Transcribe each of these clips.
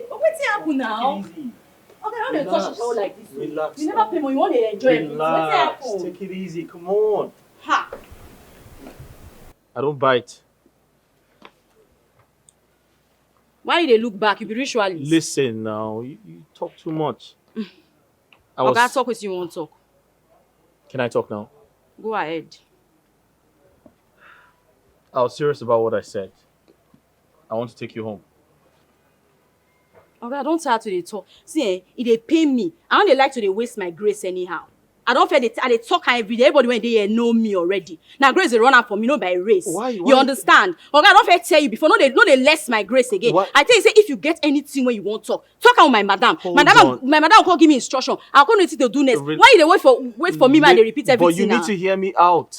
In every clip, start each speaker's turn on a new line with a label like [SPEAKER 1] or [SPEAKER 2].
[SPEAKER 1] What's happening now? Okay, I don't touch the shower like this.
[SPEAKER 2] Relax.
[SPEAKER 1] You never pay money, you want to enjoy it.
[SPEAKER 2] Relax. Take it easy. Come on.
[SPEAKER 1] Ha!
[SPEAKER 2] I don't bite.
[SPEAKER 1] Why did they look back? You be ritualist.
[SPEAKER 2] Listen now. You talk too much.
[SPEAKER 1] Okay, talk with you want to talk.
[SPEAKER 2] Can I talk now?
[SPEAKER 1] Go ahead.
[SPEAKER 2] I was serious about what I said. I want to take you home.
[SPEAKER 1] Okay, I don't try to talk. See, if they pay me, I don't like to waste my grace anyhow. I don't feel they talk every day. Everybody when they here know me already. Now grace is run out for me, not by race.
[SPEAKER 2] Why?
[SPEAKER 1] You understand? Okay, I don't feel tell you before. No, they less my grace again. Why? I tell you, say if you get anything when you want talk out with my madam. My madam will give me instruction. I'll come to do next. Why you they wait for me when they repeat everything?
[SPEAKER 2] But you need to hear me out.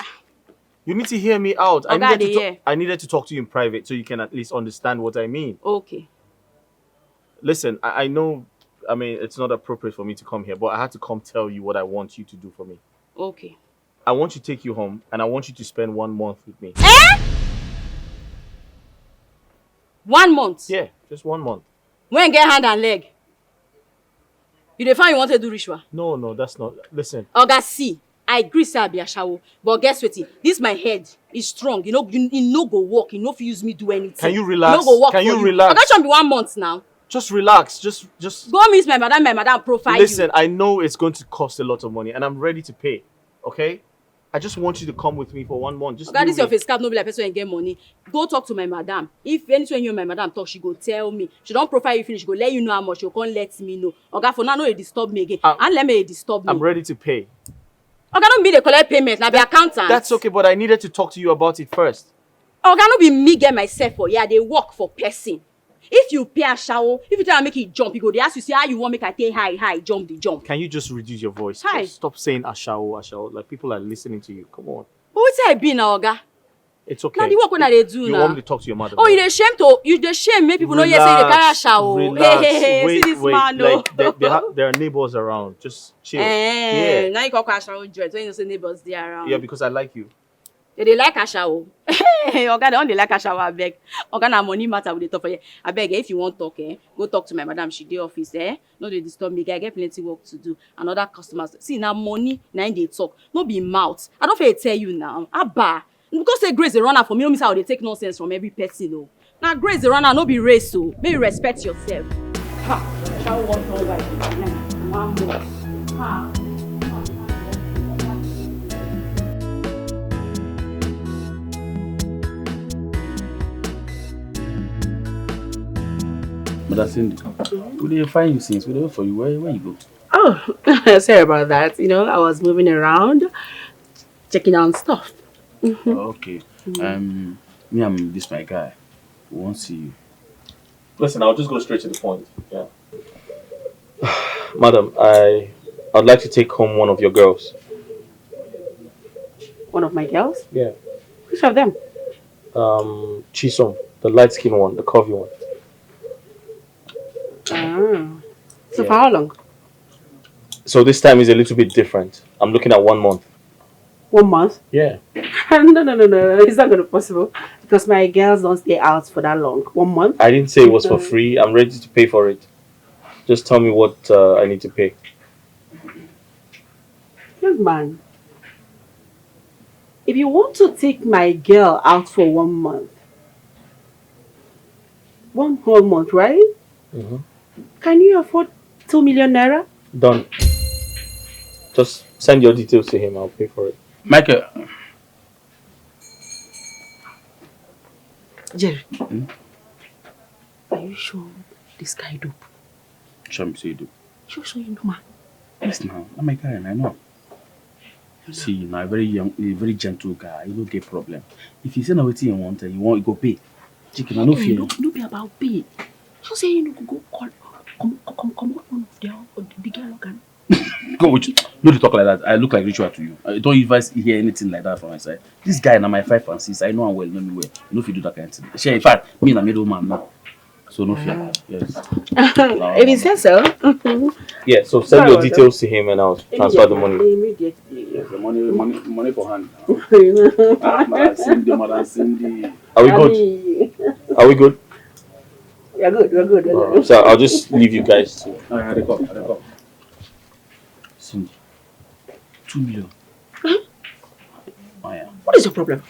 [SPEAKER 2] You need to hear me out.
[SPEAKER 1] Okay,
[SPEAKER 2] I needed to talk to you in private so you can at least understand what I mean.
[SPEAKER 1] Okay.
[SPEAKER 2] Listen, I know, I mean, it's not appropriate for me to come here, but I had to come tell you what I want you to do for me.
[SPEAKER 1] Okay.
[SPEAKER 2] I want to take you home, and I want you to spend 1 month with me.
[SPEAKER 1] 1 month?
[SPEAKER 2] Yeah, just 1 month.
[SPEAKER 1] When get hand and leg? You define you want to do ritual?
[SPEAKER 2] No, that's not. Listen.
[SPEAKER 1] Oga, see, I agree say I be a shower, but guess what? This my head is strong. You know, you no go work. You no fit use me do anything.
[SPEAKER 2] Can you relax?
[SPEAKER 1] No go work.
[SPEAKER 2] Can you relax?
[SPEAKER 1] Oga, should be 1 month now.
[SPEAKER 2] Just relax. Just
[SPEAKER 1] go meet my madam profile.
[SPEAKER 2] Listen, I know it's going to cost a lot of money, and I'm ready to pay. Okay? I just want you to come with me for 1 month. Just
[SPEAKER 1] this your face cap, no be like person and get money. Go talk to my madam. If anything you and my madam talk, she go tell me. She don't profile you finish, she go let you know how much. You can't let me know. Okay, for now, no, it disturb me again. And let me disturb me.
[SPEAKER 2] I'm ready to pay.
[SPEAKER 1] Okay, don't be the collect payment. Now be accountant.
[SPEAKER 2] That's okay, but I needed to talk to you about it first.
[SPEAKER 1] Okay, no be me get myself for. Yeah, they work for person. If you pay a shower, if you try to make it jump, you go, they ask you, say, how you want make I take high, jump the jump.
[SPEAKER 2] Can you just reduce your voice?
[SPEAKER 1] Hi.
[SPEAKER 2] Just stop saying ashawo. Like, people are listening to you. Come on.
[SPEAKER 1] But what's I be now, Oga?
[SPEAKER 2] It's okay.
[SPEAKER 1] Now the work when they do
[SPEAKER 2] you
[SPEAKER 1] now.
[SPEAKER 2] Want me to talk to your mother?
[SPEAKER 1] Oh, you the shame make people know you say they carry a shower. Hey,
[SPEAKER 2] wait,
[SPEAKER 1] see this man, no.
[SPEAKER 2] Like, there are neighbors around. Just chill.
[SPEAKER 1] Yeah. Now you call a shower dread when you say neighbors there around.
[SPEAKER 2] Yeah, because I like you.
[SPEAKER 1] They like a shower. Hey, Oga, they don't like a shower, I beg. Oga, na money matter with the top for you. I beg, if you want talk, go talk to my madam. She dey office, No, they disturb me. I get plenty work to do. And other customers. See, now money, now they talk. No be mouth. I don't feel tell you now. Abba. Because say grace the runner for me, no miss how they take nonsense from every person, though. Now grace the runner, no be race, so maybe respect yourself. Ha! Shall want all right? 1 more. Ha!
[SPEAKER 3] But Cindy, we didn't find you since. We didn't for you. Where you go?
[SPEAKER 4] Oh, sorry about that. You know, I was moving around, checking out stuff.
[SPEAKER 3] Oh, okay. Me and this my guy. We won't see you.
[SPEAKER 2] Listen, I'll just go straight to the point. Yeah. Madam, I'd like to take home one of your girls.
[SPEAKER 4] One of my girls?
[SPEAKER 2] Yeah.
[SPEAKER 4] Which of them?
[SPEAKER 2] Chisom, the light-skinned one, the curvy one.
[SPEAKER 4] So for how long?
[SPEAKER 2] So this time is a little bit different. I'm looking at 1 month.
[SPEAKER 4] 1 month?
[SPEAKER 2] Yeah.
[SPEAKER 4] No. It's not going to be possible. Because my girls don't stay out for that long. 1 month?
[SPEAKER 2] I didn't say it was for free. I'm ready to pay for it. Just tell me what I need to pay.
[SPEAKER 4] Young man, if you want to take my girl out for 1 month, 1 whole month, right?
[SPEAKER 2] Mm-hmm.
[SPEAKER 4] Can you afford 2 million naira?
[SPEAKER 2] Done. Just send your details to him. I'll pay for it.
[SPEAKER 3] Michael.
[SPEAKER 4] Jerry, are you sure this guy dope?
[SPEAKER 3] Show me so you do.
[SPEAKER 4] Sure you know, man.
[SPEAKER 3] Listen now, I'm my guy and I know. See, now a very young, a very gentle guy. You don't get problem. If you say no waiting you want, you go pay. Chicken, I no fear.
[SPEAKER 4] No be about pay. So say you go call, come one of the girl organ.
[SPEAKER 3] Go with you. No, to talk like that. I look like ritual to you. I don't even hear anything like that from my side. This guy now my 5 and 6. I know him well, know me well. You know if you do that kind of thing. Share, in fact, me and a middle man now. So no fear. Yes.
[SPEAKER 4] If he says so.
[SPEAKER 2] Yeah, so send your details to him and I'll transfer the money.
[SPEAKER 4] Immediately.
[SPEAKER 3] Yes, the money for hand. Madam Cindy.
[SPEAKER 2] Are we good? Are we good?
[SPEAKER 4] We're good. We're good. We're good.
[SPEAKER 2] So I'll just leave you guys to.
[SPEAKER 3] I come. Cindy, 2 million. Oh, yeah.
[SPEAKER 4] What is your problem?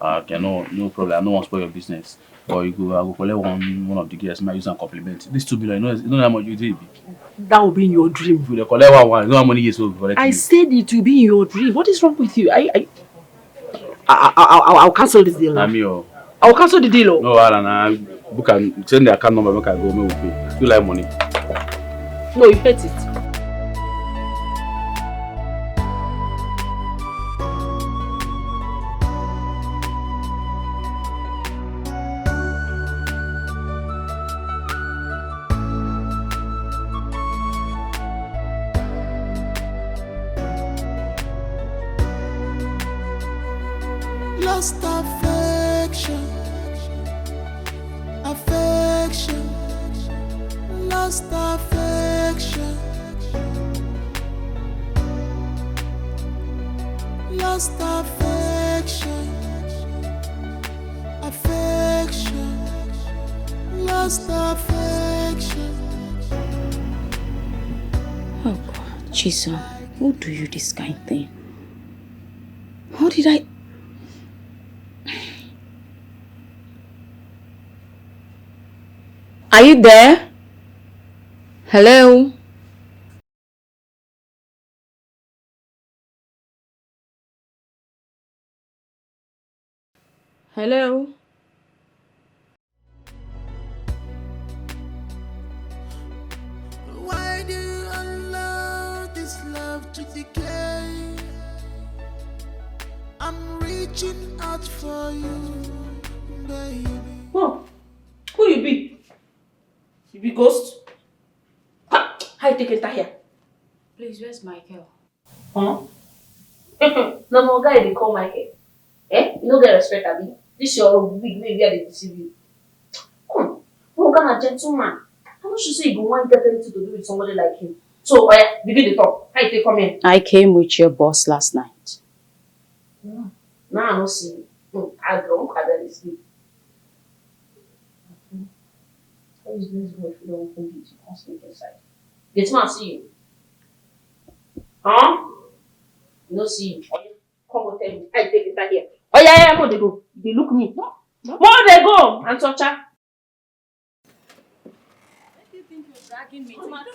[SPEAKER 3] Okay, no problem. I don't want to spoil your business. But I go collect one of the girls. I use and compliment. This 2 million, you know how much you did.
[SPEAKER 4] That will be in your dream.
[SPEAKER 3] If you collect one, you know how many years old collect.
[SPEAKER 4] I said it will be in your dream. What is wrong with you? I'll cancel this deal now. I'll cancel the deal.
[SPEAKER 3] No, I book and send the account number. Make I go. Me will pay. You like money?
[SPEAKER 4] No, you hate it.
[SPEAKER 5] Lost affection, lost affection, lost affection, lost affection.
[SPEAKER 1] Oh God, Jesus, who do you this kind of thing? How did I? Are you there? Hello? Hello?
[SPEAKER 5] Why do you allow this love to decay? I'm reaching out for you, baby.
[SPEAKER 4] Oh, who you be? You be ghost? How you taking that here?
[SPEAKER 1] Please, where's Michael?
[SPEAKER 4] Huh? No more guy they call Michael. Eh? You don't get respect, Abi. This your big way where they deceive you. Come, what kind of gentleman? How much you say you go want get anything to do with somebody like him? So, oh yeah, begin the talk. How you take come here?
[SPEAKER 1] I came with your boss last night.
[SPEAKER 4] No. Now I don't see you. I don't have any sleep. How is this go if you don't open it? You can't sleep inside. Get man see you. Huh? You don't see you. Come and tell me. I take it here. Oh yeah, more they go. They look me. More they go. And touch her.
[SPEAKER 1] You think you're dragging me?
[SPEAKER 4] Oh man, you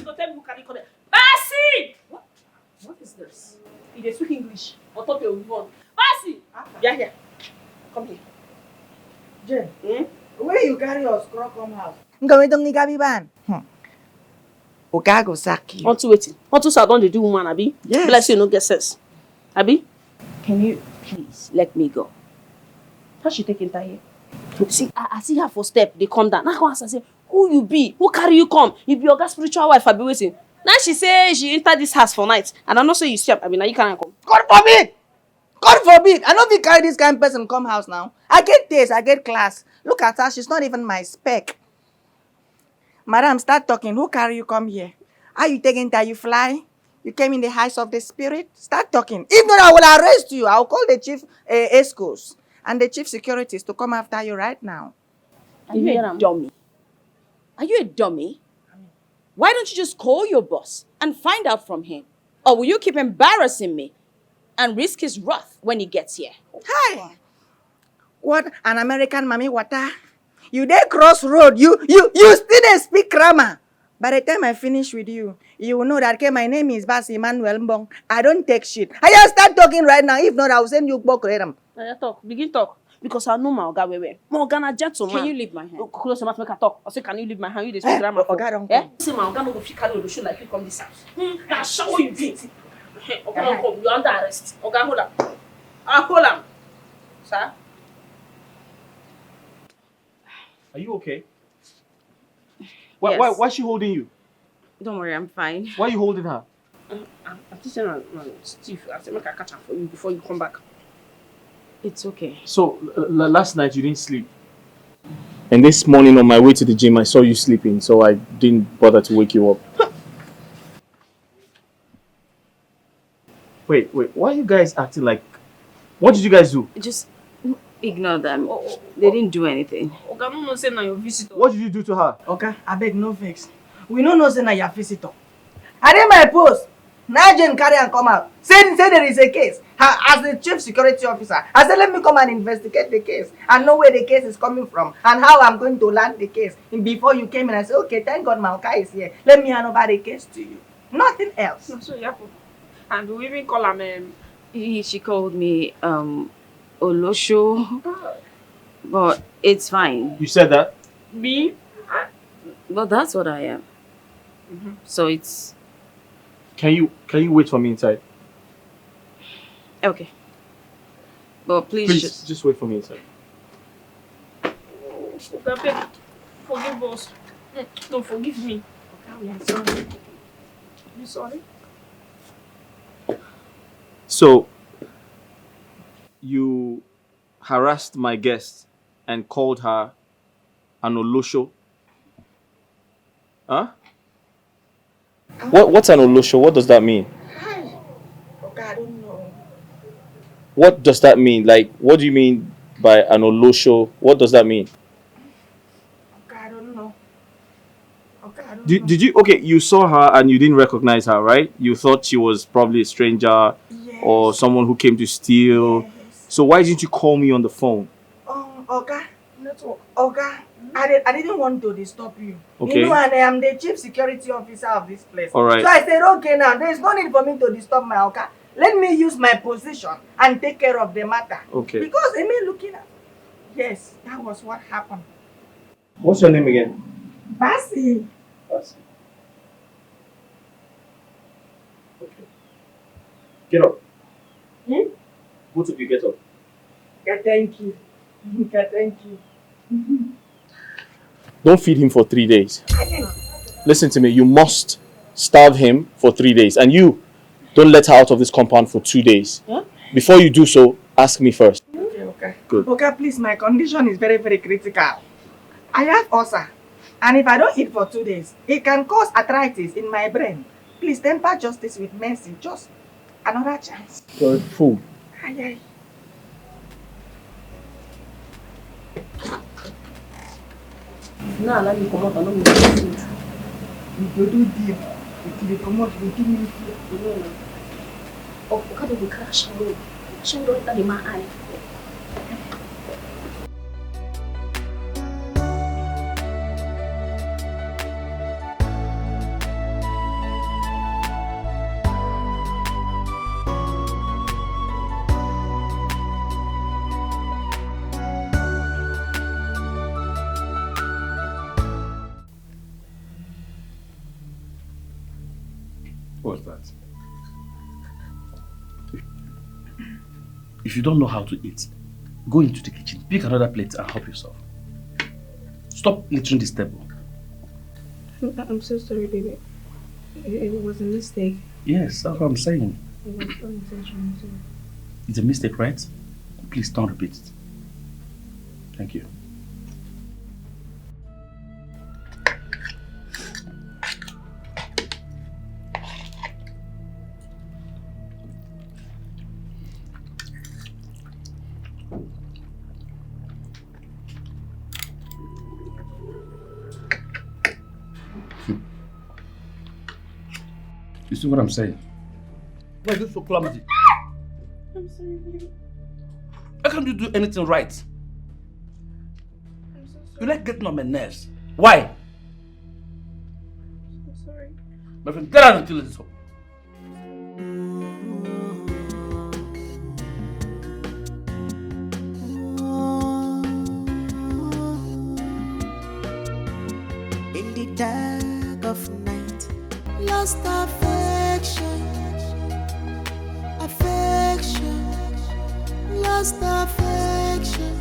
[SPEAKER 4] go tell me who can call it. Basi! What is this? You dey speak English. On top of one. Basi! Yeah, here. Come here.
[SPEAKER 6] Jen, where you carry your scrub come house? Oga go sack you.
[SPEAKER 4] Want to wait? Want to don't they do woman, Abi?
[SPEAKER 6] Yes.
[SPEAKER 4] Bless you, no get sense. Abi?
[SPEAKER 1] Can you please let me go?
[SPEAKER 4] How she take enter here? See, I see her for step. They come down. Now I ask her, say, who you be? Who carry you come? You be your spiritual wife, I be waiting. Now she say she enter this house for night. And I know say you see, I mean, now you can't come.
[SPEAKER 6] God forbid! God forbid! I know if you carry this kind of person come house now. I get taste, I get class. Look at her, she's not even my spec. Madam, start talking. Who carry you come here? Are you taking that you fly? You came in the heights of the spirit? Start talking. If not, I will arrest you. I will call the chief escorts and the chief securities to come after you right now.
[SPEAKER 1] Are you a dummy? Are you a dummy? Why don't you just call your boss and find out from him? Or will you keep embarrassing me and risk his wrath when he gets here?
[SPEAKER 6] Hi! What an American mommy water. You there cross road. You still dey speak grammar. By the time I finish with you, you will know that okay, my name is Bas Emmanuel Mbong. I don't take shit. I just start talking right now. If not, I will send you back to
[SPEAKER 4] Now talk. Begin talk. Because I know my Oga wewe. My Oga na gentleman.
[SPEAKER 1] Can you leave my hand?
[SPEAKER 4] Close your mouth, make I talk. I say, can you leave my hand? You dey speak grammar.
[SPEAKER 6] Oga don't
[SPEAKER 4] Eh?
[SPEAKER 6] come.
[SPEAKER 4] See, my Oga no go fit carry the shoe like you come this house. Now show what you be. Oga don't come. You under arrest. Oga hold am. Hold am. Sir?
[SPEAKER 2] Are you okay?
[SPEAKER 1] Yes.
[SPEAKER 2] Why is she holding you?
[SPEAKER 1] Don't worry, I'm fine.
[SPEAKER 2] Why are you holding her?
[SPEAKER 4] I'm teaching Steve. I say, make I catch her for you before you come back.
[SPEAKER 1] It's okay.
[SPEAKER 2] So, last night you didn't sleep. And this morning on my way to the gym, I saw you sleeping, so I didn't bother to wake you up. Wait, why are you guys acting like... What did you guys do?
[SPEAKER 1] Ignore them. They didn't do anything.
[SPEAKER 7] Oga, no say na your visitor.
[SPEAKER 2] What did you do to her?
[SPEAKER 6] Okay, I beg no vex. We no know say na your visitor. I dey my post. Now Jane carry and come out. Say there is a case. As the chief security officer, I said let me come and investigate the case and know where the case is coming from and how I'm going to land the case. And before you came in, I said, okay, thank God my Oka is here. Let me hand over the case to you. Nothing else.
[SPEAKER 7] No, so yeah. And we even call him
[SPEAKER 1] She called me Olosho, but it's fine.
[SPEAKER 2] You said that?
[SPEAKER 7] me.
[SPEAKER 1] But that's what I am. So it's
[SPEAKER 2] Can you wait for me inside?
[SPEAKER 1] okay. But please,
[SPEAKER 2] Please, just wait for me inside.
[SPEAKER 7] Oga, beg, forgive us. No, forgive me. Oga, we are sorry. You sorry?
[SPEAKER 2] So, you harassed my guest and called her an Olosho? Huh? What's an Olosho? What does that mean?
[SPEAKER 6] Okay, I don't know.
[SPEAKER 2] What does that mean? Like, what do you mean by an Olosho? What does that mean?
[SPEAKER 6] Okay, I don't know. Okay, I don't know.
[SPEAKER 2] Did you, okay, you saw her and you didn't recognize her, right? You thought she was probably a stranger or someone who came to steal.
[SPEAKER 6] Yes.
[SPEAKER 2] So why didn't you call me on the phone?
[SPEAKER 6] Okay. Network. Okay. I didn't want to disturb you.
[SPEAKER 2] Okay.
[SPEAKER 6] You know, and I am the chief security officer of this place.
[SPEAKER 2] All right.
[SPEAKER 6] So I said, okay, now there is no need for me to disturb my Oka. Let me use my position and take care of the matter.
[SPEAKER 2] Okay.
[SPEAKER 6] Because I mean, looking at. Yes, that was what happened.
[SPEAKER 2] What's your name again?
[SPEAKER 6] Basi.
[SPEAKER 2] Okay. Get up. Both of you get up.
[SPEAKER 6] Okay, thank you. Okay, thank you.
[SPEAKER 2] Don't feed him for 3 days. Listen to me. You must starve him for 3 days. And you, don't let her out of this compound for 2 days.
[SPEAKER 6] Huh?
[SPEAKER 2] Before you do so, ask me first.
[SPEAKER 6] Okay.
[SPEAKER 2] Good.
[SPEAKER 6] Okay, please, my condition is very, very critical. I have ulcer. And if I don't eat for 2 days, it can cause arthritis in my brain. Please temper justice with mercy. Just another chance.
[SPEAKER 2] You're a fool.
[SPEAKER 6] Aye, aye.
[SPEAKER 7] Now, let me come out and let me food.
[SPEAKER 6] We go do deal. If you come out, you give me food.
[SPEAKER 7] Oh, Oga, we crash road. Show don't enter my eye.
[SPEAKER 3] What's that? If you don't know how to eat, go into the kitchen, pick another plate and help yourself. Stop littering this table.
[SPEAKER 7] I'm so sorry, baby. It was a mistake.
[SPEAKER 3] Yes, that's what I'm saying.
[SPEAKER 7] It was unintentional too.
[SPEAKER 3] It's a mistake, right? Please don't repeat it. Thank you. You see what I'm saying? Why are you so clumsy?
[SPEAKER 7] I'm sorry, baby.
[SPEAKER 3] How can't you do anything right?
[SPEAKER 7] I'm so sorry.
[SPEAKER 3] You like getting on my nerves. Why?
[SPEAKER 7] I'm sorry.
[SPEAKER 3] My friend, get out and kill this up.
[SPEAKER 5] In the dark of night, lost affection, lost affection.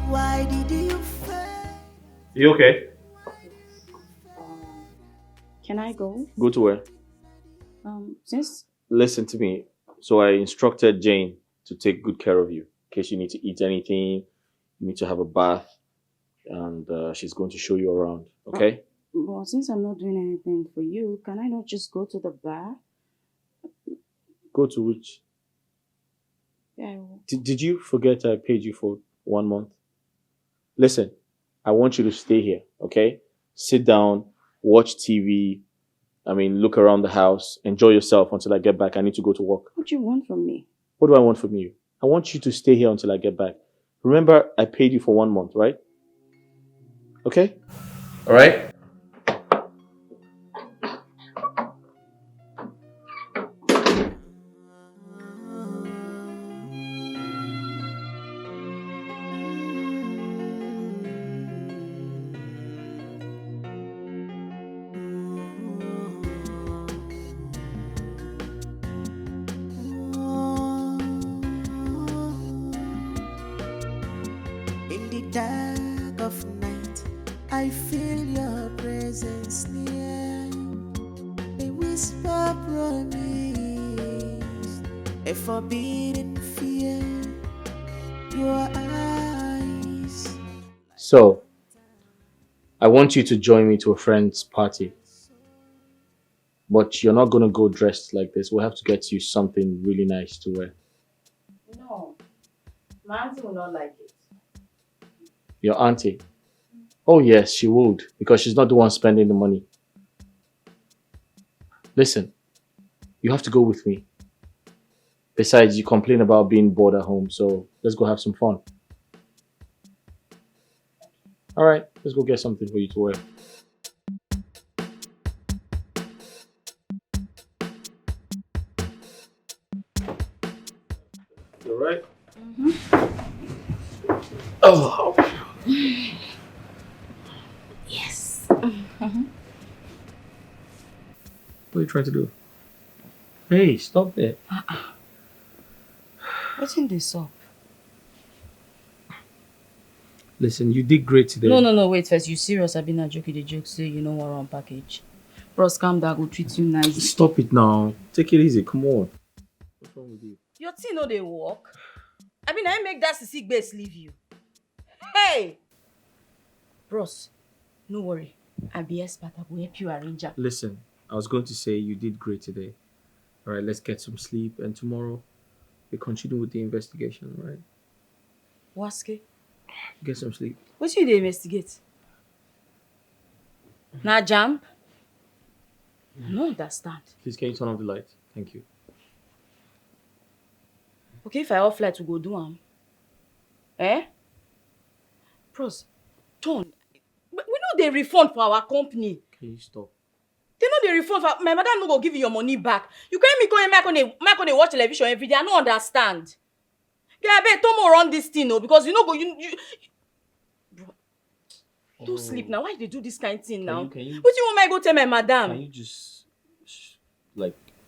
[SPEAKER 5] Why did you fail?
[SPEAKER 2] You okay?
[SPEAKER 1] can I go?
[SPEAKER 2] Go to where?
[SPEAKER 1] Since
[SPEAKER 2] Listen to me. So I instructed Jane to take good care of you. In case you need to eat anything, you need to have a bath, and she's going to show you around. Okay?
[SPEAKER 1] well, since I'm not doing anything for you, can I not just go to the bar?
[SPEAKER 2] Go to which?
[SPEAKER 1] Yeah, I will.
[SPEAKER 2] Did you forget I paid you for 1 month? Listen, I want you to stay here, okay? Sit down, watch TV. I mean, look around the house, enjoy yourself until I get back. I need to go to work.
[SPEAKER 1] What do you want from me?
[SPEAKER 2] What do I want from you? I want you to stay here until I get back. Remember, I paid you for 1 month, right? Okay? All right?
[SPEAKER 5] In the dark of night, I feel your presence near. A whisper promise, a forbidden fear. Your eyes.
[SPEAKER 2] So, I want you to join me to a friend's party. But you're not going to go dressed like this. We'll have to get you something really nice to wear.
[SPEAKER 1] No. My auntie will not like it.
[SPEAKER 2] Your auntie? Oh, yes, she would. Because she's not the one spending the money. Listen, you have to go with me. Besides, you complain about being bored at home. So, let's go have some fun. Alright, let's go get something for you to wear. You alright? Oh.
[SPEAKER 1] Yes.
[SPEAKER 2] What are you trying to do? Hey, stop it.
[SPEAKER 1] What's in this up?
[SPEAKER 2] Listen, you did great today.
[SPEAKER 1] No, wait first. You serious? I've been a joke. The joke say you know what on package. Bros, calm down. Go treat you nice.
[SPEAKER 2] Stop it now. Take it easy. Come on. What's wrong with you?
[SPEAKER 1] Your thing no dey work. I mean, I make that sick base leave you. Hey! Bros, no worry. I'll be expert. I will help you arrange her.
[SPEAKER 2] Listen, I was going to say you did great today. Alright, let's get some sleep and tomorrow we continue with the investigation, right?
[SPEAKER 1] Waske?
[SPEAKER 2] Get some sleep.
[SPEAKER 1] What you dey investigate? Na jam? I no understand.
[SPEAKER 2] Please, can you turn off the light? Thank you.
[SPEAKER 1] Okay, if I off light, we go do am. Eh? Bros, turn. We know they refund for our company.
[SPEAKER 2] Can you stop?
[SPEAKER 1] They know they refund for my madam no go give you your money back. You can't me calling Mark on they watch television every day. I don't understand. Yeah, I bet Tomo run this thing, no, because you know go you bro. Don't sleep now. Why they do this kind of thing now?
[SPEAKER 2] Can you
[SPEAKER 1] What do you want me to go tell my madam?
[SPEAKER 2] Can you just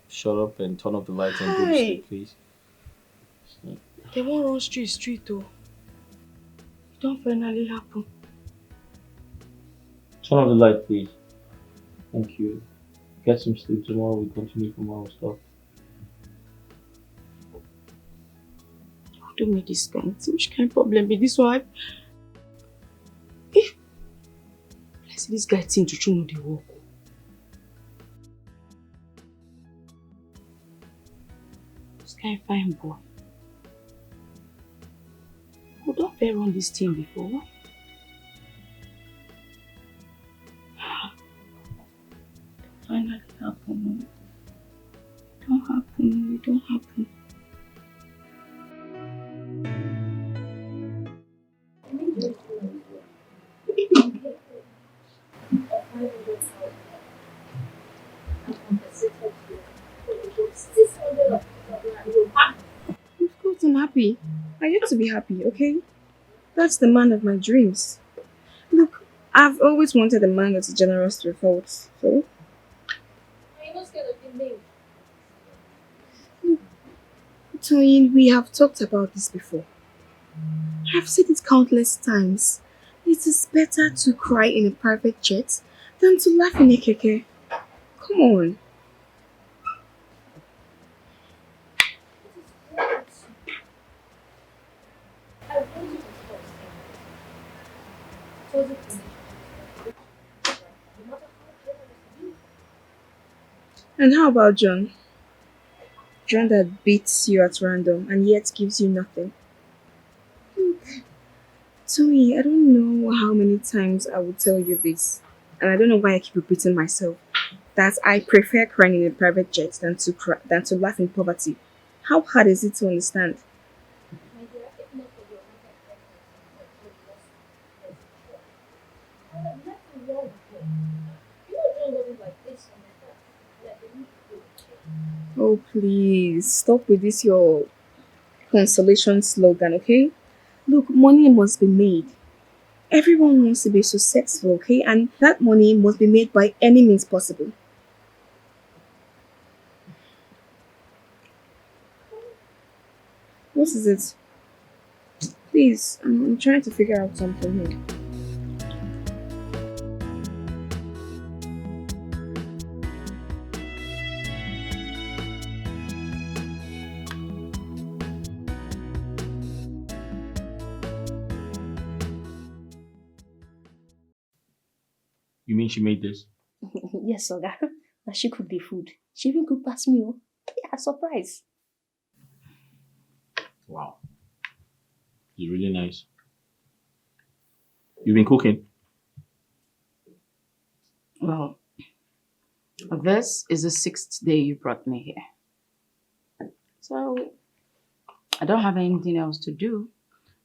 [SPEAKER 2] shut up and turn off the lights and go to
[SPEAKER 1] Hi.
[SPEAKER 2] sleep, please?
[SPEAKER 1] They won't run street though. It don't finally happen.
[SPEAKER 2] Turn off the light, please. Thank you. Get some sleep. Tomorrow we continue from our stuff.
[SPEAKER 1] Do me this kind of thing. Which kind of problem be this one? If let's see this guy think to know the work. This guy fine boy. We don't fair run this thing before. Finally happen. It don't happen. It don't happen.
[SPEAKER 7] Of course I'm happy. I get to be happy, okay? That's the man of my dreams. Look, I've always wanted a man that's generous to a fault, so... Toyin, we have talked about this before. I've said it countless times. It is better to cry in a private jet than to laugh in a keke. Come on. And how about John? John that beats you at random and yet gives you nothing. Tony, I don't know how many times I will tell you this, and I don't know why I keep repeating myself, that I prefer crying in a private jet than to laugh in poverty. How hard is it to understand?
[SPEAKER 4] My dear, if not for your let me know before. You know John doesn't like this and like that. Let me know.
[SPEAKER 7] Oh, please, stop with this your consolation slogan, okay? Look, money must be made. Everyone wants to be successful, okay? And that money must be made by any means possible. What is it? Please, I'm trying to figure out something here.
[SPEAKER 2] You mean she made this?
[SPEAKER 4] Yes, Oga. Now she cooked the food. She even cooked past me. Yeah, surprise.
[SPEAKER 2] Wow. It's really nice. You've been cooking?
[SPEAKER 1] Well, this is the 6th day you brought me here. So, I don't have anything else to do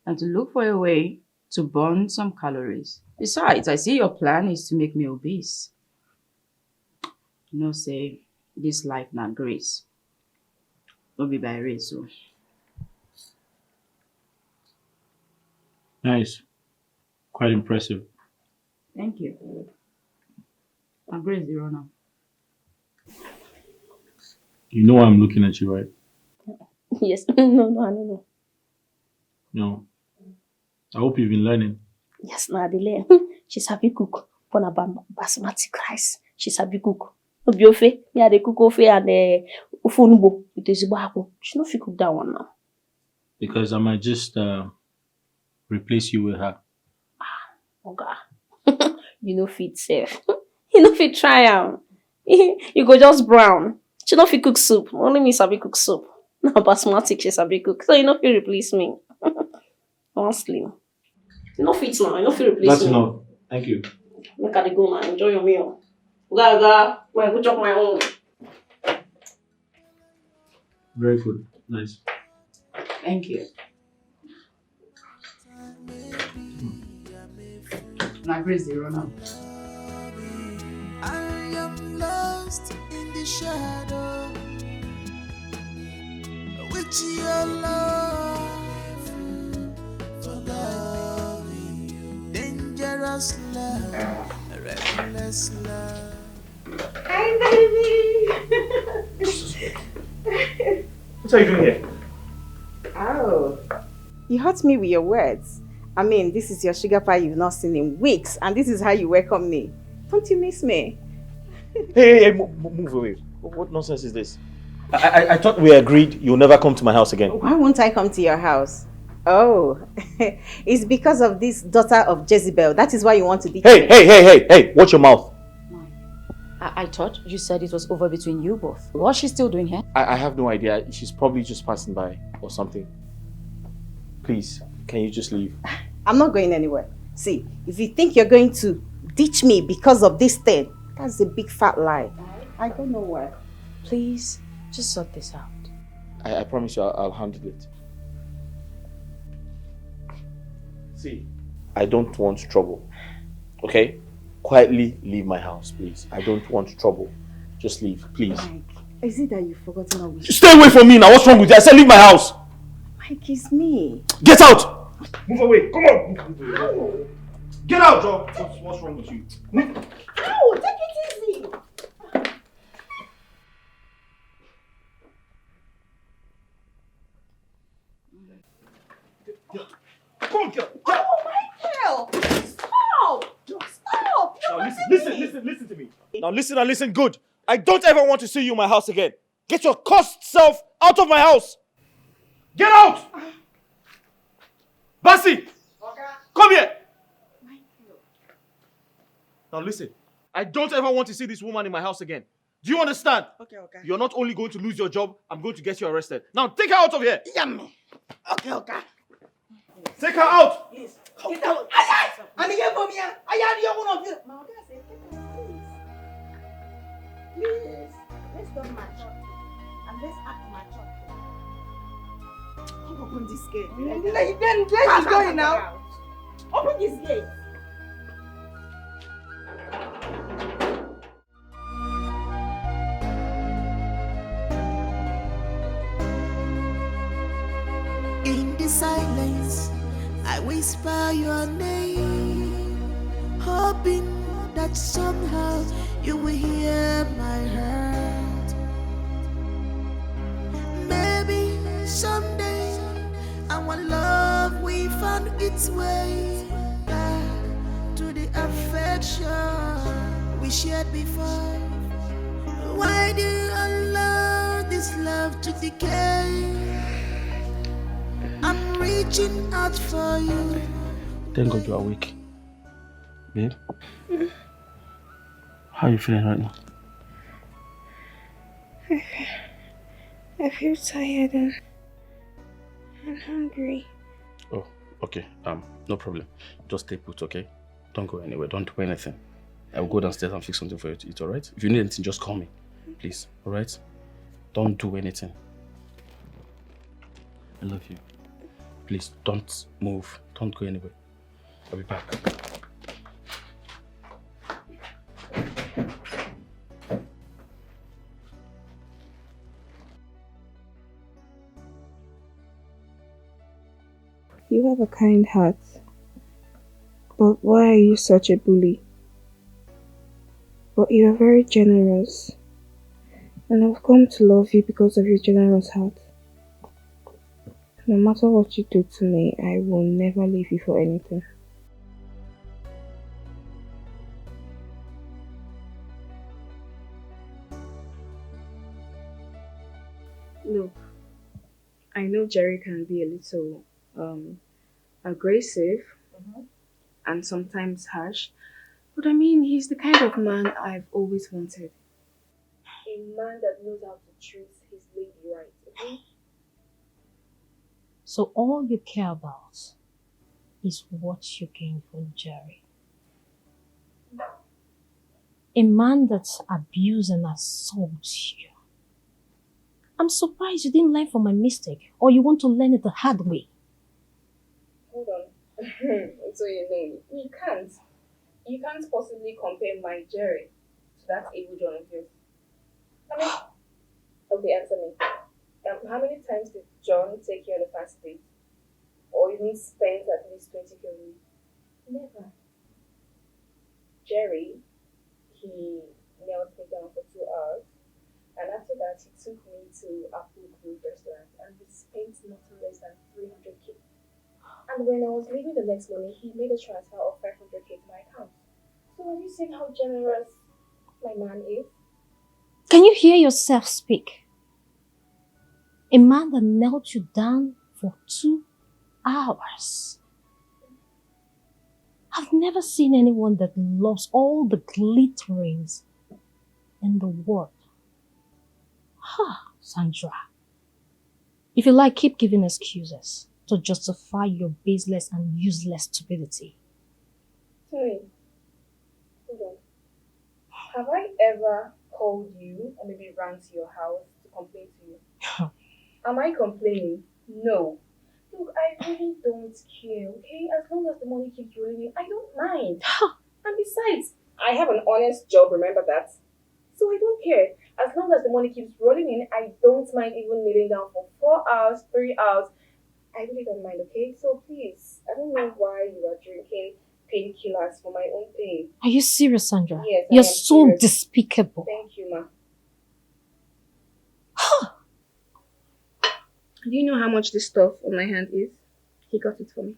[SPEAKER 1] than to look for a way to burn some calories. Besides, I see your plan is to make me obese. You know, say, this life not grace. Don't be by race, so.
[SPEAKER 2] Nice. Quite impressive.
[SPEAKER 1] Thank you. My grace, the runner.
[SPEAKER 2] You know I'm looking at you, right?
[SPEAKER 4] Yes. No, I don't know.
[SPEAKER 2] No. I hope you've been learning.
[SPEAKER 4] Yes, na Adele. She's happy cook. For na basmati rice. She's happy cook. Obiofe. Yeah, they cook ofe and ufunbo. It is bako. She no fit cook that one now.
[SPEAKER 2] Because I might just replace you with her.
[SPEAKER 4] Oga. You no fit safe. You no fit try am. You go just brown. She no fit cook soup. Only me sabi cook soup. Na basmati she sabi cook. So you no fit replace me. One slim. You no fit now. You no fit replace
[SPEAKER 2] That's
[SPEAKER 4] me.
[SPEAKER 2] enough. Thank you.
[SPEAKER 4] Make I dey go now. Enjoy your meal. Oga, when I go chop my own.
[SPEAKER 2] Very good. Nice.
[SPEAKER 1] Thank you. My grace, the runner.
[SPEAKER 5] I am lost in the shadow with your love for loving you. Dangerous love, reckless love.
[SPEAKER 1] Hi, baby.
[SPEAKER 2] What are you doing here?
[SPEAKER 6] Oh, you hurt me with your words. I mean, this is your sugar pie you've not seen in weeks, and this is how you welcome me. Don't you miss me?
[SPEAKER 2] Hey, move away. What nonsense is this? I thought we agreed you'll never come to my house again.
[SPEAKER 6] Why won't I come to your house? Oh, it's because of this daughter of Jezebel. That is why you want to be.
[SPEAKER 2] Hey, watch your mouth.
[SPEAKER 1] I thought you said it was over between you both. What's she still doing here?
[SPEAKER 2] I have no idea. She's probably just passing by or something. Please, can you just leave?
[SPEAKER 6] I'm not going anywhere. See, if you think you're going to ditch me because of this thing, that's a big fat lie. I go nowhere.
[SPEAKER 1] Please, just sort this out.
[SPEAKER 2] I promise you I'll handle it. See, I don't want trouble. Okay? Quietly leave my house, please. I don't want trouble. Just leave, please.
[SPEAKER 6] Mike, is it that you've forgotten how we...
[SPEAKER 2] Stay away from me now. What's wrong with you? I said leave my house.
[SPEAKER 6] Mike, it's me.
[SPEAKER 2] Get out! Move away. Come on. Move away. Get out, Joe. What's wrong with you?
[SPEAKER 6] Ow, take it easy.
[SPEAKER 2] Come on, girl.
[SPEAKER 6] Oh, Michael! Stop! Stop!
[SPEAKER 2] Now listen to me. Now listen good. I don't ever want to see you in my house again. Get your cursed self out of my house. Get out! Basi! Come here! Now listen, I don't ever want to see this woman in my house again. Do you understand?
[SPEAKER 6] Okay, okay.
[SPEAKER 2] You're not only going to lose your job, I'm going to get you arrested. Now take her out of here.
[SPEAKER 6] Yummy. Okay, okay.
[SPEAKER 2] Take her out.
[SPEAKER 6] Please. Get out. I'm here for me. I had your one of you. My okay, I said, get out, please. Please. Let's don't match up. And let's act mature. Open this gate. Then where is going now? Open this gate.
[SPEAKER 5] In the silence, I whisper your name, hoping that somehow you will hear my heart. Maybe someday our love will find its way back to the affection we shared before. Why do you allow this love to decay? I'm reaching out for you.
[SPEAKER 3] Thank God you're awake. Babe? How are you feeling right now?
[SPEAKER 7] I feel tired and hungry.
[SPEAKER 3] Oh, okay. No problem. Just stay put, okay? Don't go anywhere. Don't do anything. I will go downstairs and fix something for you to eat, alright? If you need anything, just call me. Please, alright? Don't do anything. I love you. Please, don't move. Don't go anywhere. I'll be back.
[SPEAKER 7] You have a kind heart. But why are you such a bully? But you are very generous. And I've come to love you because of your generous heart. No matter what you do to me, I will never leave you for anything. Look, I know Jerry can be a little aggressive and sometimes harsh, but I mean, he's the kind of man I've always wanted. A man that knows how to treat his lady right, okay?
[SPEAKER 8] So all you care about is what you gain from Jerry. A man that abuses and assaults you. I'm surprised you didn't learn from my mistake, or you want to learn it the hard way.
[SPEAKER 7] Hold on. So you can't. You can't possibly compare my Jerry to that evil John of yours. I mean, okay, answer me. How many times did John take you on a fast date? Or even spend at least 20K a week? Never. Jerry, he knelt me down for 2 hours, and after that he took me to Apple Grove restaurant and we spent nothing less than 300K. And when I was leaving the next morning, he made a transfer of 500K to my account. So have you seen how generous my man is?
[SPEAKER 8] Can you hear yourself speak? A man that knelt you down for 2 hours. I've never seen anyone that loves all the glitterings in the world. Sandra. If you like, keep giving excuses to justify your baseless and useless stupidity.
[SPEAKER 7] Tony, hold on. Have I ever called you or maybe ran to your house to complain to you? Am I complaining? No. Look, I really don't care, okay? As long as the money keeps rolling in, I don't mind. And besides, I have an honest job, remember that? So I don't care. As long as the money keeps rolling in, I don't mind even kneeling down for 4 hours, 3 hours. I really don't mind, okay? So please, I don't know why you are drinking painkillers for my own pain.
[SPEAKER 8] Are you serious, Sandra?
[SPEAKER 7] Yes,
[SPEAKER 8] You're
[SPEAKER 7] I am
[SPEAKER 8] so
[SPEAKER 7] serious.
[SPEAKER 8] despicable.
[SPEAKER 7] Thank you, ma. Do you know how much this stuff on my hand is? He got it for me.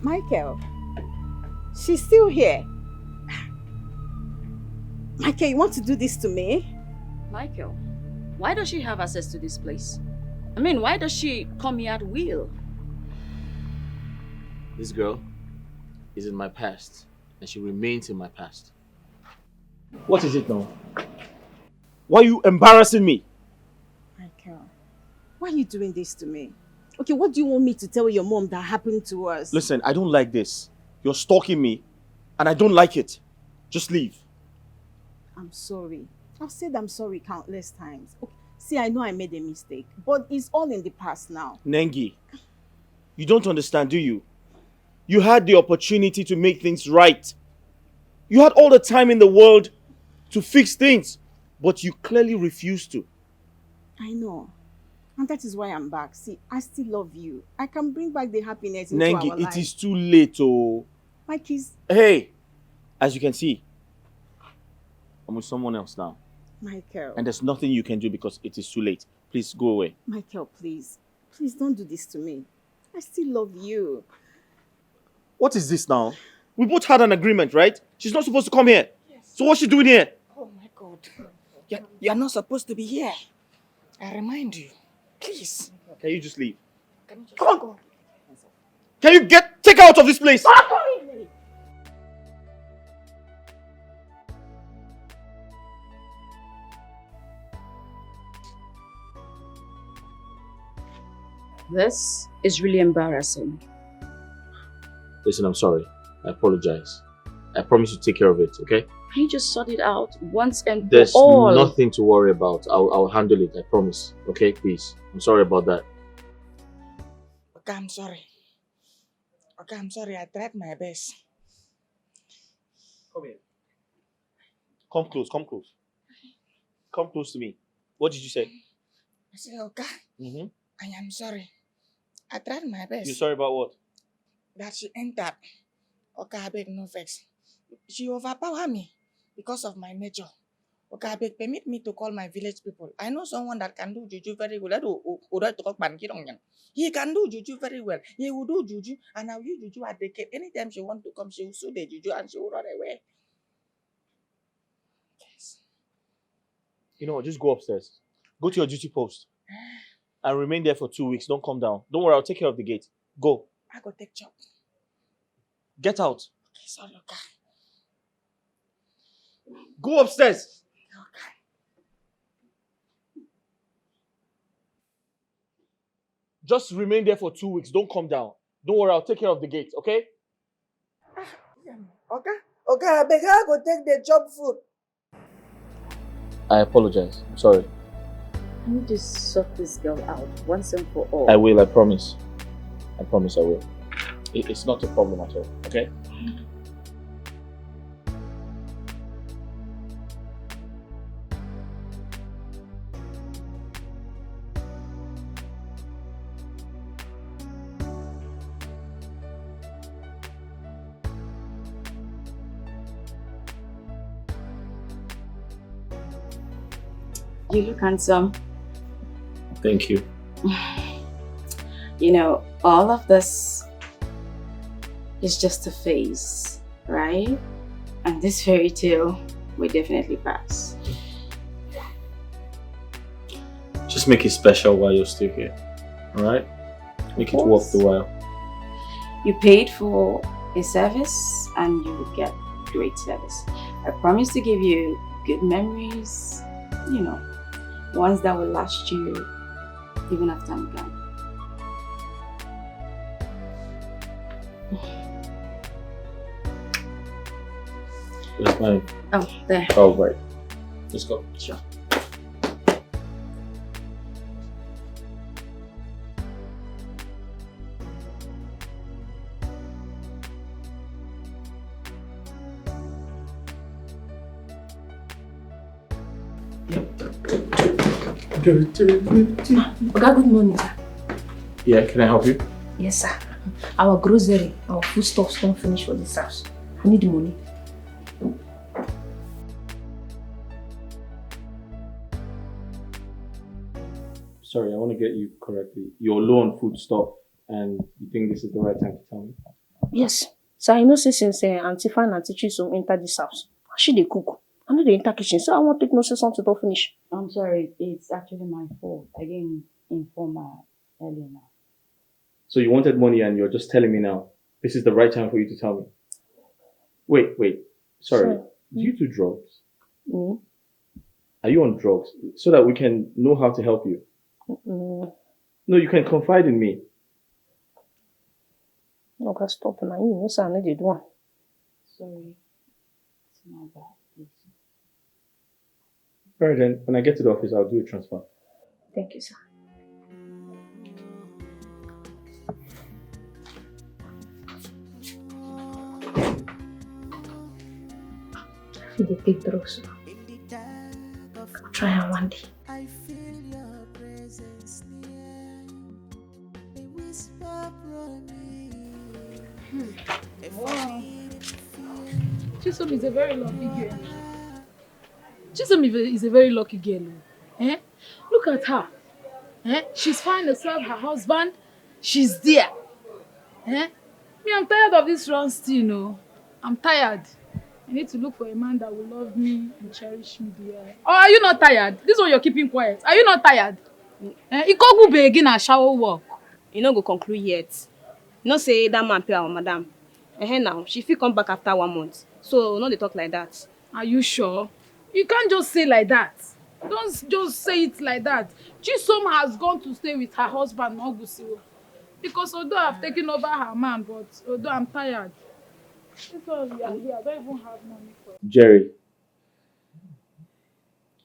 [SPEAKER 6] Michael, she's still here. Michael, you want to do this to me?
[SPEAKER 1] Michael, why does she have access to this place? I mean, why does she come here at will?
[SPEAKER 2] This girl is in my past, and she remains in my past. What is it now? Why are you embarrassing me?
[SPEAKER 6] Michael, why are you doing this to me? Okay, what do you want me to tell your mom that happened to us?
[SPEAKER 2] Listen, I don't like this. You're stalking me, and I don't like it. Just leave.
[SPEAKER 6] I'm sorry. I've said I'm sorry countless times. Okay, see, I know I made a mistake, but it's all in the past now.
[SPEAKER 2] Nengi, you don't understand, do you? You had the opportunity to make things right. You had all the time in the world to fix things, but you clearly refused to.
[SPEAKER 6] I know. And that is why I'm back. See, I still love you. I can bring back the happiness into our
[SPEAKER 2] Nengi,
[SPEAKER 6] life.
[SPEAKER 2] it is too late, oh.
[SPEAKER 6] My kids.
[SPEAKER 2] Hey, as you can see, I'm with someone else now.
[SPEAKER 6] Michael.
[SPEAKER 2] And there's nothing you can do because it is too late. Please go away.
[SPEAKER 6] Michael, please. Please don't do this to me. I still love you.
[SPEAKER 2] What is this now? We both had an agreement, right? She's not supposed to come here. Yes. So what's she doing here?
[SPEAKER 6] Oh my God. You're not supposed to be here. I remind you. Please.
[SPEAKER 2] Can you just leave?
[SPEAKER 6] Come on, go.
[SPEAKER 2] Can you take her out of this place?
[SPEAKER 1] This is really embarrassing.
[SPEAKER 2] Listen, I'm sorry. I apologize. I promise to take care of it, okay?
[SPEAKER 1] Can you just sort it out once and
[SPEAKER 2] There's
[SPEAKER 1] for all?
[SPEAKER 2] nothing to worry about. I'll handle it, I promise. Okay, please. I'm sorry about that.
[SPEAKER 6] Okay, I'm sorry. Okay, I'm sorry. I tried my best.
[SPEAKER 2] Come here. Come close, come close. Come close to me. What did you say?
[SPEAKER 6] I said, okay, I am sorry. I tried my best.
[SPEAKER 2] You're sorry about what?
[SPEAKER 6] That she entered. Okay, I beg no vex. She overpowered me because of my nature. Okay, I beg, permit me to call my village people. I know someone that can do juju very well. He can do juju very well. He will do juju and I'll use juju at the gate. Anytime she want to come, she will sue the juju and she will run away. Yes.
[SPEAKER 2] You know what? Just go upstairs. Go to your duty post. And remain there for 2 weeks. Don't come down. Don't worry, I'll take care of the gate. Go.
[SPEAKER 6] I go take job.
[SPEAKER 2] Get out.
[SPEAKER 6] Okay, sorry, okay.
[SPEAKER 2] Go upstairs.
[SPEAKER 6] Okay.
[SPEAKER 2] Just remain there for 2 weeks. Don't come down. Don't worry, I'll take care of the gate, okay?
[SPEAKER 6] Okay. Okay, I beg, I go take the job food.
[SPEAKER 2] I apologize. I'm sorry.
[SPEAKER 1] I need to sort this girl out once and for all.
[SPEAKER 2] I will, I promise. I promise I will. It's not a problem at all, okay?
[SPEAKER 1] You look handsome.
[SPEAKER 2] Thank you.
[SPEAKER 1] You know, all of this is just a phase, right? And this fairy tale will definitely pass.
[SPEAKER 2] Just make it special while you're still here, alright? Make it worth the while.
[SPEAKER 1] You paid for a service and you will get great service. I promise to give you good memories, you know, ones that will last you even after I'm gone.
[SPEAKER 2] Where's mine?
[SPEAKER 1] Oh, there.
[SPEAKER 2] Oh, right. Let's go.
[SPEAKER 1] Sure.
[SPEAKER 8] Oga, good morning, sir.
[SPEAKER 2] Yeah, can I help you?
[SPEAKER 8] Yes, sir. Our grocery, our foodstuffs don't finish for this house. I need the money.
[SPEAKER 2] Sorry, I want to get you correctly. You're low on food stock and you think this is the right time to tell me?
[SPEAKER 8] Yes. So I know since Auntie Fan and Auntie Chisom enter this house, she dey cook. I know they enter kitchen, so I want to take no say something to finish.
[SPEAKER 1] I'm sorry, it's actually my fault. I didn't inform her earlier now.
[SPEAKER 2] So you wanted money and you're just telling me now. This is the right time for you to tell me. Wait. Sorry.
[SPEAKER 8] Sure.
[SPEAKER 2] Do you do drugs?
[SPEAKER 8] Mm.
[SPEAKER 2] Are you on drugs? So that we can know how to help you.
[SPEAKER 8] Mm.
[SPEAKER 2] No, you can confide in me.
[SPEAKER 8] Okay, stop now. You know, I need one.
[SPEAKER 1] Sorry. It's my bad, please.
[SPEAKER 2] Alright then, when I get to the office, I'll do a transfer.
[SPEAKER 8] Thank you, sir. They take drugs. I'll try her one day.
[SPEAKER 5] I feel your presence near. A whisper promise.
[SPEAKER 9] Wow. Chisom is a very lucky girl. Chisom is a very lucky girl. Eh? Look at her. Eh? She's finding herself, her husband. She's there. Eh? Me, I'm tired of this run still, you know. I'm tired. I need to look for a man that will love me and cherish me there. Or are you not tired? This one you're keeping quiet. Are you not tired? Eh? Ikogu be again and shower work.
[SPEAKER 1] You no go conclude yet. You know say that man pay our madam. Now, she fit come back after 1 month. So, no dey talk like that.
[SPEAKER 9] Are you sure? You can't just say like that. Don't just say it like that. Chisom has gone to stay with her husband, Nogusiwo. Because although I've taken over her man, but although I'm tired. That's why we are here. I don't even have money for it.
[SPEAKER 2] Jerry,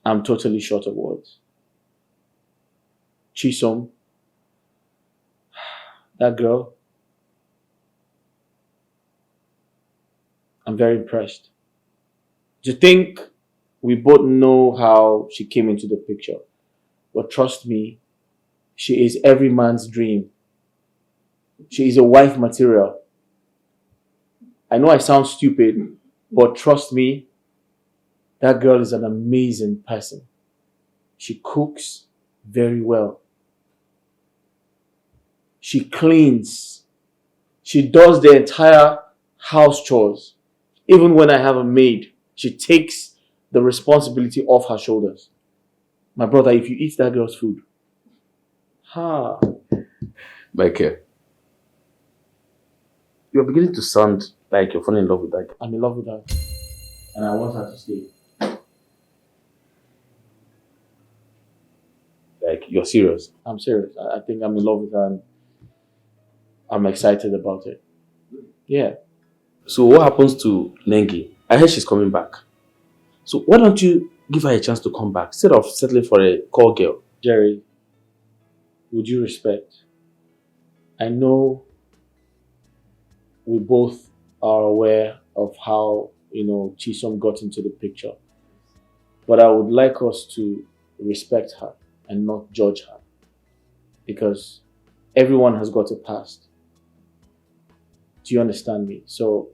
[SPEAKER 2] I'm totally short of words. Chisom, that girl, I'm very impressed. To think we both know how she came into the picture. But trust me, she is every man's dream. She is a wife material. I know I sound stupid, but trust me, that girl is an amazing person. She cooks very well. She cleans. She does the entire house chores. Even when I have a maid, she takes the responsibility off her shoulders. My brother, if you eat that girl's food,
[SPEAKER 3] Dikeh, you're beginning to sound like you're falling in love with that girl.
[SPEAKER 2] I'm in love with her. And I want her to stay.
[SPEAKER 3] Like, you're serious.
[SPEAKER 2] I'm serious. I think I'm in love with her and I'm excited about it. Yeah.
[SPEAKER 3] So what happens to Nengi? I heard she's coming back. So why don't you give her a chance to come back instead of settling for a call girl?
[SPEAKER 2] Jerry, would you respect? I know we both are aware of how, Chisom got into the picture. But I would like us to respect her and not judge her. Because everyone has got a past. Do you understand me? So,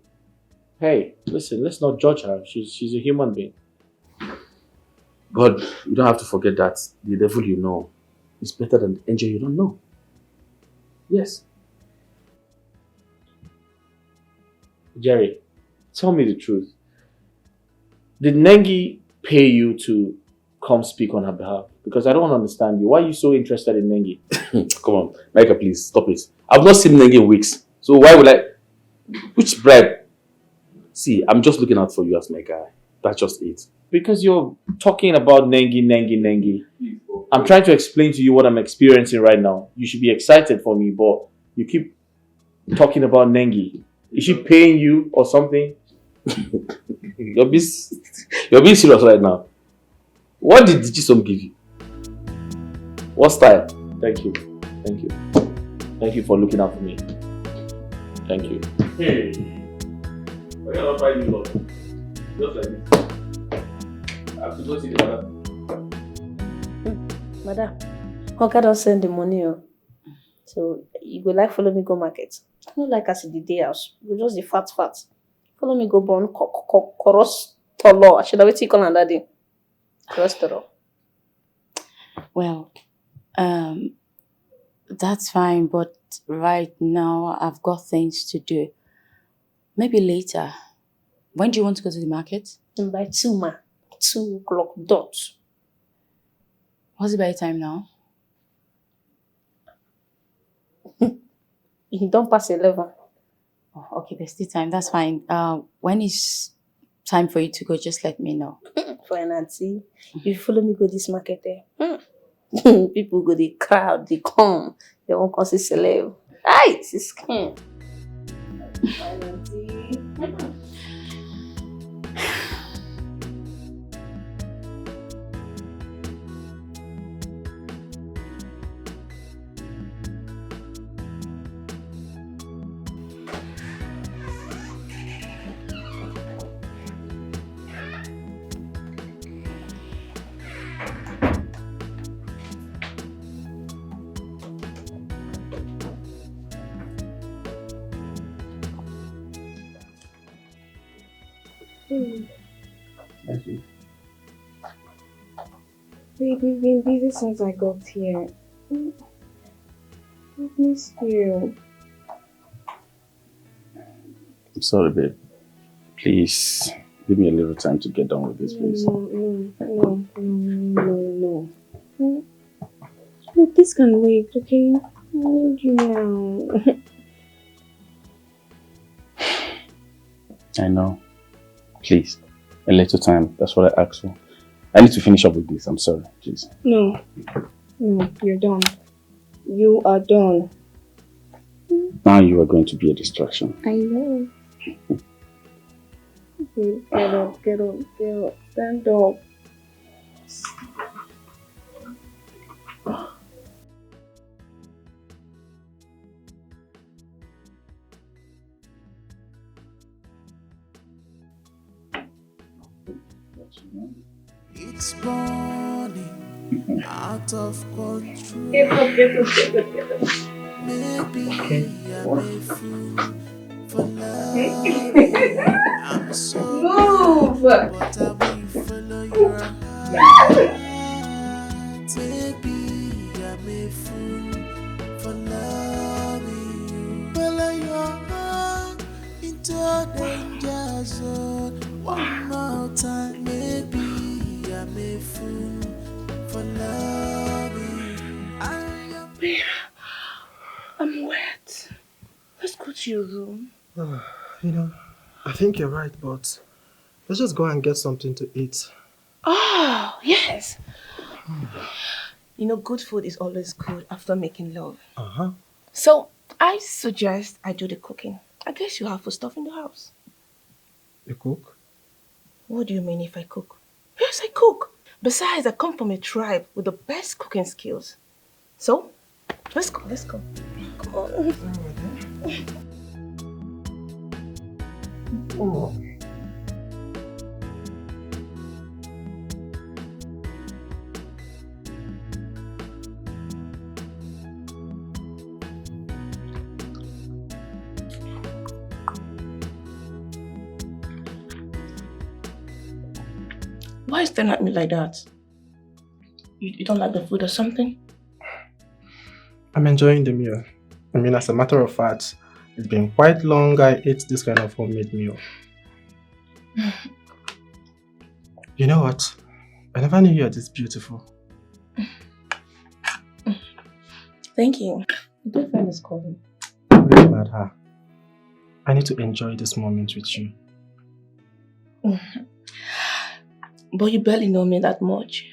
[SPEAKER 2] hey, listen, let's not judge her. She's a human being.
[SPEAKER 3] God, you don't have to forget that the devil you know is better than the angel you don't know. Yes.
[SPEAKER 2] Jerry, tell me the truth. Did Nengi pay you to come speak on her behalf? Because I don't understand you. Why are you so interested in Nengi?
[SPEAKER 3] Come on, Micah, please, stop it. I've not seen Nengi in weeks. So why would I... Which bribe? See, I'm just looking out for you as my guy. That's just it.
[SPEAKER 2] Because you're talking about Nengi. I'm trying to explain to you what I'm experiencing right now. You should be excited for me, but you keep talking about Nengi. Is she paying you or something?
[SPEAKER 3] You're being serious right now. What did Chisom give you? What style?
[SPEAKER 2] Thank you. Thank you for looking out for me. Thank you.
[SPEAKER 3] Hey, why are you not buying me just like this? I have to go see the madam.
[SPEAKER 8] Madam, Oga don't send the money. So you go like follow me go market. I don't like us in the day house. You go just the fat. Follow me go born cholesterol. I should have waited call another day. Cholesterol.
[SPEAKER 1] Well, that's fine, but right now I've got things to do. Maybe later. When do you want to go to the market?
[SPEAKER 8] By 2, ma. 2 o'clock dot.
[SPEAKER 1] What's the by time now?
[SPEAKER 8] You don't pass 11.
[SPEAKER 1] Oh, okay, there's still time. That's fine. When is time for you to go? Just let me know.
[SPEAKER 8] Fine, auntie. If you follow me go this market there, people go, they crowd, they come. They won't come see celeb. Aye, it's a scam. Fine, auntie. Baby, since I got here. I missed you.
[SPEAKER 3] I'm sorry, babe. Please, give me a little time to get done with this, please.
[SPEAKER 8] No. Look, this can wait, okay? I need you now.
[SPEAKER 3] I know. Please, a little time. That's what I asked for. I need to finish up with this. I'm sorry, please.
[SPEAKER 8] No, you're done. You are done.
[SPEAKER 3] Now you are going to be a distraction.
[SPEAKER 8] I know. Okay, get up. Stand up.
[SPEAKER 5] It's burning out of control.
[SPEAKER 8] Get up.
[SPEAKER 5] Maybe I'm a fool for love. I'm so
[SPEAKER 8] Move!
[SPEAKER 5] but I will follow your heart. Maybe I'm a fool for loving you. Follow your heart into danger zone. One more time, maybe I'm a fool for loving you.
[SPEAKER 7] I'm wet. Let's go to your room.
[SPEAKER 10] I think you're right, but let's just go and get something to eat.
[SPEAKER 7] Oh, yes. Good food is always good after making love.
[SPEAKER 10] Uh-huh.
[SPEAKER 7] So, I suggest I do the cooking. I guess you have food stuff in the house.
[SPEAKER 10] You cook?
[SPEAKER 7] What do you mean if I cook? Yes, I cook. Besides, I come from a tribe with the best cooking skills. So, let's go. Come on.
[SPEAKER 10] Oh.
[SPEAKER 7] Why are you staring at me like that? You don't like the food or something?
[SPEAKER 10] I'm enjoying the meal. As a matter of fact, it's been quite long I ate this kind of homemade meal. You know what? I never knew you were this beautiful.
[SPEAKER 7] Thank you. My boyfriend is calling.
[SPEAKER 10] Forget about her. I need to enjoy this moment with you.
[SPEAKER 7] But you barely know me that much.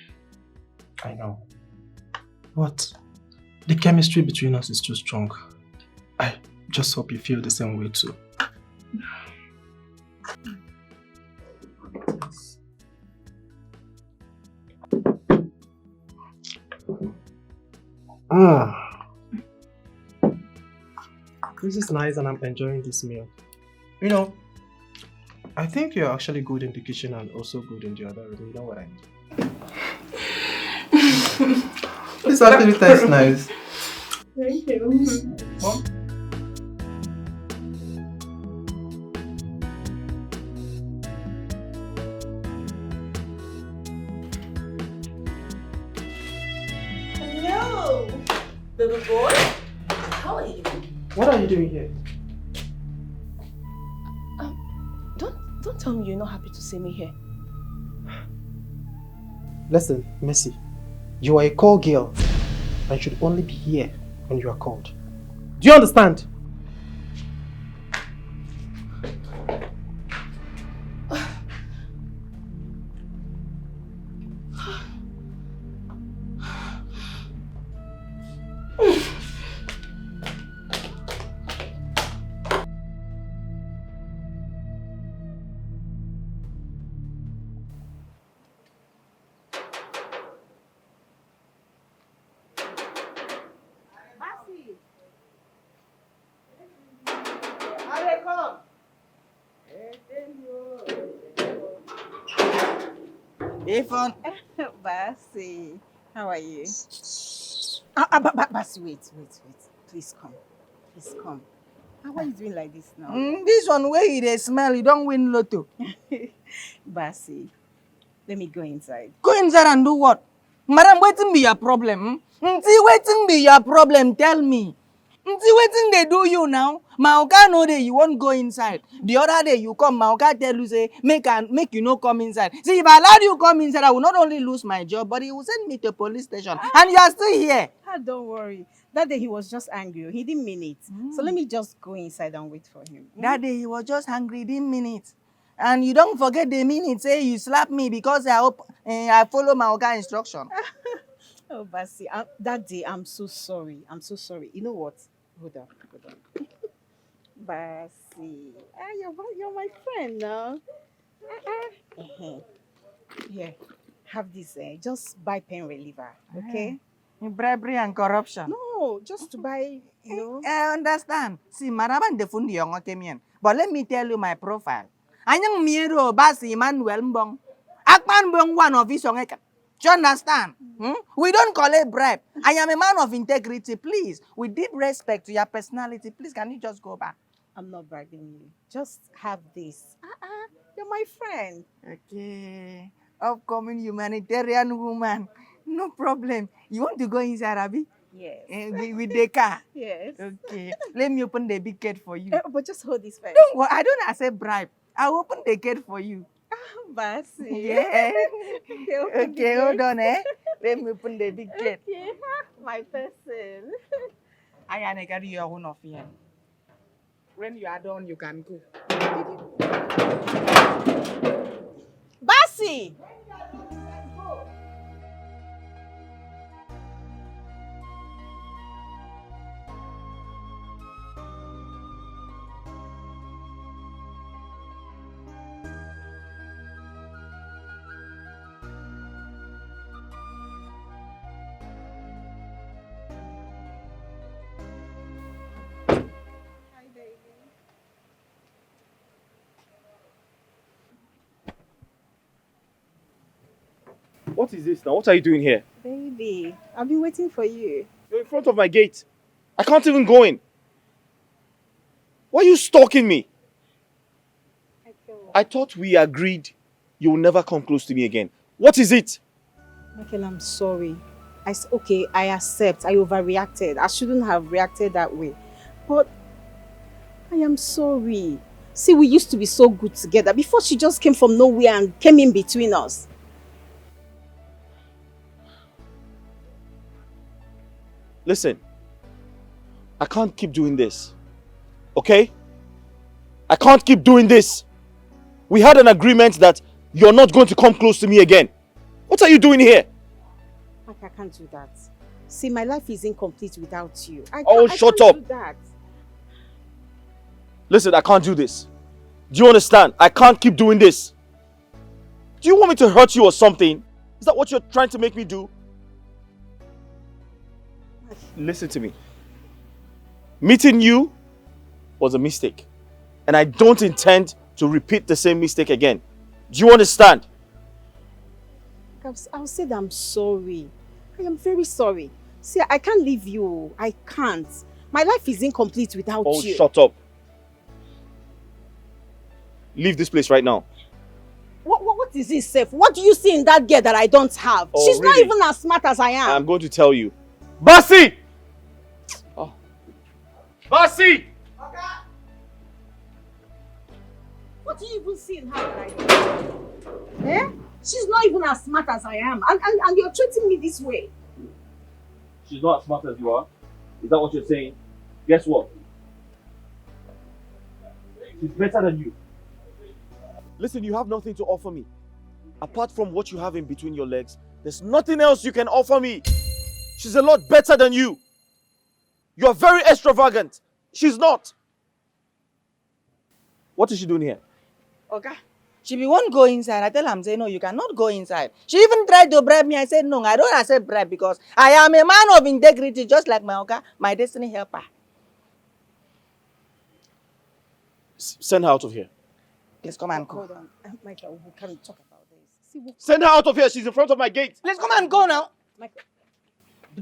[SPEAKER 10] I know. But the chemistry between us is too strong. I just hope you feel the same way too. This is nice and I'm enjoying this meal. I think you're actually good in the kitchen and also good in the other room. You know what I mean? This actually tastes nice.
[SPEAKER 7] Thank you.
[SPEAKER 10] Well,
[SPEAKER 7] Hello, baby boy. How are you?
[SPEAKER 10] what are you doing here?
[SPEAKER 7] Tell me you're not happy to see me here.
[SPEAKER 10] Listen, Mercy, you are a call girl and should only be here when you are called. Do you understand?
[SPEAKER 6] Ifon. Basi, how are you? Basi, wait. Please come. How are you doing like this now? This one where they smell, you don't win lotto. Basi, let me go inside. Go inside and do what? Madam, waiting be your problem. Waiting be your problem, tell me. Waiting they do you now. Maoka no day you won't go inside. The other day you come, Maoka tell you say make you no come inside. See, if I allowed you come inside, I will not only lose my job, but he will send me to police station. And you are still here.
[SPEAKER 11] Don't worry. That day he was just angry. He didn't mean it. So let me just go inside and wait for him.
[SPEAKER 6] That day he was just angry, didn't mean it. And you don't forget the minute say you slap me because I follow Maoka instruction.
[SPEAKER 11] Oh, Basi, that day I'm so sorry. You know what? Hold on. Basi, you're my friend now. Here, have this. Just buy pain reliever, okay?
[SPEAKER 6] Bribery and corruption.
[SPEAKER 11] No, just to buy,
[SPEAKER 6] I understand. See, Maraban the fundi yongo kemien. But let me tell you my profile. Anyang miro Basi Emmanuel Mbong. Akman Mbong one of his yongo. Do you understand? We don't collect bribe. I am a man of integrity. Please, with deep respect to your personality, please, can you just go back?
[SPEAKER 11] I'm not bribing you. Just have this. You're my friend.
[SPEAKER 6] Okay. Upcoming humanitarian woman. No problem. You want to go inside, Abi?
[SPEAKER 11] Yes.
[SPEAKER 6] With the car?
[SPEAKER 11] Yes.
[SPEAKER 6] Okay. Let me open the big gate for you.
[SPEAKER 11] But just hold this first.
[SPEAKER 6] Don't worry. I don't accept bribe. I'll open the gate for you.
[SPEAKER 11] Basi.
[SPEAKER 6] Yeah. Okay, hold on, Let me open the big gate.
[SPEAKER 11] Okay. My person.
[SPEAKER 6] I am a carry your own of here. When you are done, you can go.
[SPEAKER 11] Basi!
[SPEAKER 2] What is this now? What are you doing here?
[SPEAKER 11] Baby, I've been waiting for you.
[SPEAKER 2] You're in front of my gate. I can't even go in. Why are you stalking me? I thought we agreed you will never come close to me again. What is it?
[SPEAKER 11] Michael, I'm sorry. Okay, I accept. I overreacted. I shouldn't have reacted that way. But I am sorry. See, we used to be so good together before she just came from nowhere and came in between us.
[SPEAKER 2] Listen, I can't keep doing this. Okay? I can't keep doing this. We had an agreement that you're not going to come close to me again. What are you doing here?
[SPEAKER 11] Mike, I can't do that. See, my life is incomplete without you.
[SPEAKER 2] Shut up.
[SPEAKER 11] Do that.
[SPEAKER 2] Listen, I can't do this. Do you understand? I can't keep doing this. Do you want me to hurt you or something? Is that what you're trying to make me do? Listen to me. Meeting you was a mistake. And I don't intend to repeat the same mistake again. Do you understand?
[SPEAKER 11] I'll say that I'm sorry. I am very sorry. See, I can't leave you. I can't. My life is incomplete without you.
[SPEAKER 2] Shut up. Leave this place right now.
[SPEAKER 11] What is this, Seth? What do you see in that girl that I don't have? She's
[SPEAKER 2] really?
[SPEAKER 11] not even as smart as I am.
[SPEAKER 2] I'm going to tell you. Basi! Oh. Basi!
[SPEAKER 11] What do you even see in her like Eh? She's not even as smart as I am. And you're treating me this way.
[SPEAKER 2] She's not as smart as you are. Is that what you're saying? Guess what? She's better than you.
[SPEAKER 12] Listen, you have nothing to offer me. Apart from what you have in between your legs, there's nothing else you can offer me. She's a lot better than you. You are very extravagant. She's not. What is she doing here?
[SPEAKER 6] Okay. She be one go inside. I tell her, say, no, you cannot go inside. She even tried to bribe me. I said, no, I don't accept bribe because I am a man of integrity, just like my Oga, my destiny helper.
[SPEAKER 12] Send her out of here.
[SPEAKER 6] Please come and go.
[SPEAKER 11] Hold on. Michael, we can talk about this. See,
[SPEAKER 12] Send her out of here. She's in front of my gate.
[SPEAKER 6] Please come and go now.
[SPEAKER 11] Michael.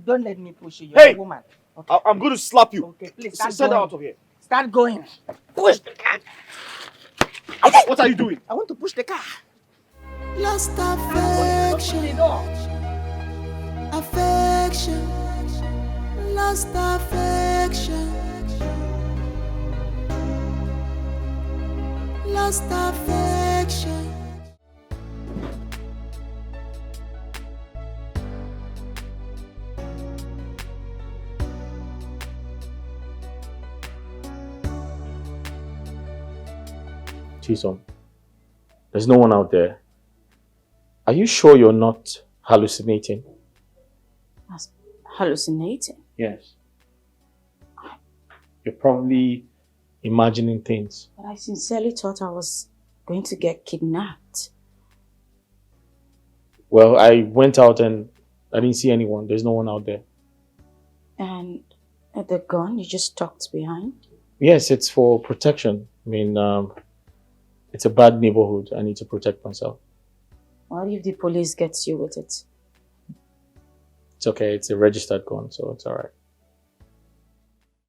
[SPEAKER 6] Don't let me push you. You're
[SPEAKER 12] Hey!
[SPEAKER 6] a woman. Okay.
[SPEAKER 12] I'm going to slap you.
[SPEAKER 6] Okay, please start
[SPEAKER 12] Send her
[SPEAKER 6] going.
[SPEAKER 12] out of here.
[SPEAKER 6] Start going. Push the car.
[SPEAKER 12] What are you doing?
[SPEAKER 6] I want to push the car.
[SPEAKER 5] Lost affection, affection, lost affection, lost affection.
[SPEAKER 2] Chisom, there's no one out there. Are you sure you're not hallucinating?
[SPEAKER 1] Hallucinating?
[SPEAKER 2] Yes. You're probably imagining things.
[SPEAKER 1] But I sincerely thought I was going to get kidnapped.
[SPEAKER 2] Well, I went out and I didn't see anyone. There's no one out there.
[SPEAKER 1] And the gun you just tucked behind?
[SPEAKER 2] Yes, it's for protection. I mean, it's a bad neighborhood. I need to protect myself.
[SPEAKER 1] What if the police gets you with it?
[SPEAKER 2] It's okay. It's a registered gun, so it's all right.